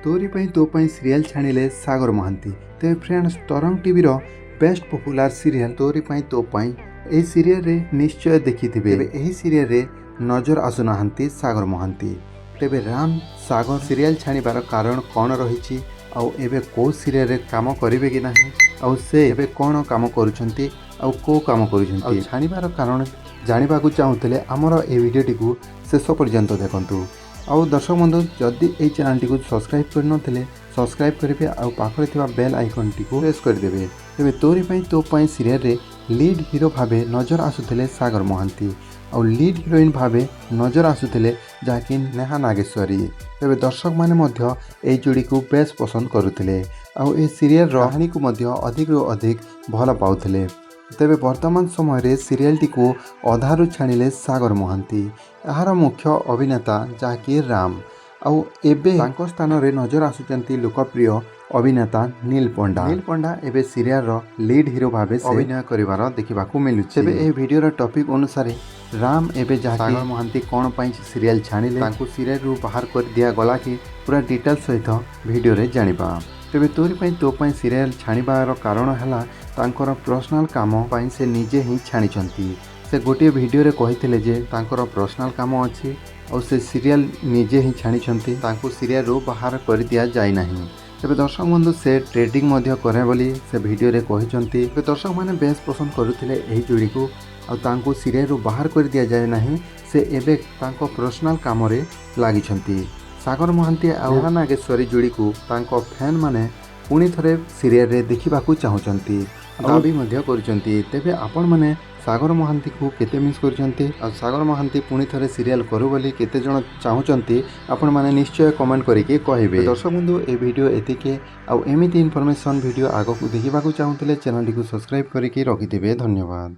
तोरी पाई तो पाई सीरियल छाणिले सागर महांती। तेज फ्रेंड्स तरंग टीवी रो बेस्ट पॉपुलर सीरियल तोरी पाई तो पाई ए सीरियल रे निश्चय देखिथिबे। एही सीरियल रे नजर आसुनाहांती सागर महांती। तेबे राम सागर सीरियल छाणिबार कारण कौन रही आउ एबे को सीरियल रे काम करिवे कि नाही आउ से एबे कौन काम करूछंती आउ को काम करूछंती छाणिबार कारण जानिबाकू चाहूतले हमर ए वीडियोटी को शेष पर्यंत देखंतु। आउ दर्शक बंधु जदि ये चैनल को सब्सक्राइब करनथिले सब्सक्राइब करेंगे आउ पाखरे थिबा बेल आइकन टी को प्रेस करदेवे। तेबे तोरी पाई तो पाई सीरियल रे लीड हीरो भावे नजर आसुथिले सागर महांती आउ लीड हीरोइन भावे नजर आसुथिले जाकि नेहा नागेश्वरी। तेबे दर्शक माने मध्य ए जोड़ी को बेस पसंद करुथिले आउ ए सीरियल रो कहानी को मध्य अधिक रु अधिक भल पाउथिले। तेबे वर्तमान समय रे सीरियल टी को अधारु छाणिले सागर महांती। यार मुख्य अभिनेता जहाँकि राम आउ एबे तांको स्थान रे नजर आसुचंती लोकप्रिय अभिनेता नील पंडा एबे सीरियल रो लीड हीरो भावे अभिनय करिवार देखिबाकू मिलुछि। तेबे ए वीडियो रो टॉपिक अनुसार राम एबे सागर महांती कोन पाई सीरियल छाणिले तांको सीरियल रु बाहर कर दिया गला कि पूरा डिटेल सहित वीडियो रे जानिबा। तेबे तोरी पाई तो पाई सीरियल छाणिबार कारण हला तांकर पर्सनल काम पाई से निजे ही छाणिचंती। से गोटे वीडियो रे कहिथिले जे तांकर पर्सनल काम अछि और से सीरियल निजे ही छाणिचंती तांको सीरियल रु बाहर कर दिया जाय नाही। तेबे दर्शक बंधु से ट्रेडिंग मध्य करे बोली से वीडियो रे कहिचंती। तेबे दर्शक माने बेस पसंद करुथिले एही जोड़ी को और तांको सीरियल रु बाहर कर दिया जाय नाही। से एबे तांको पर्सनल काम रे लागिचंती। सागर महांती और नेहा नागेश्वरी जोड़ी को तांको फैन माने पुणी थरे सीरियल रे देखिबाकू चाहुचंती दाबी मध्य करुचंती। तेबे आपण माने सागर महांती को केते मिस करुचंती और सागर महांती पुणी थरे सीरियल करू बोली केते जण चाहुचंती आपण माने निश्चय कमेंट करिके कहिबे। दर्शक बंधु ए वीडियो एतिके आउ एमिति इन्फॉर्मेशन वीडियो आगो को देखिबाकू चाहुतले चैनल को सब्सक्राइब करिके रखिथिबे। धन्यवाद।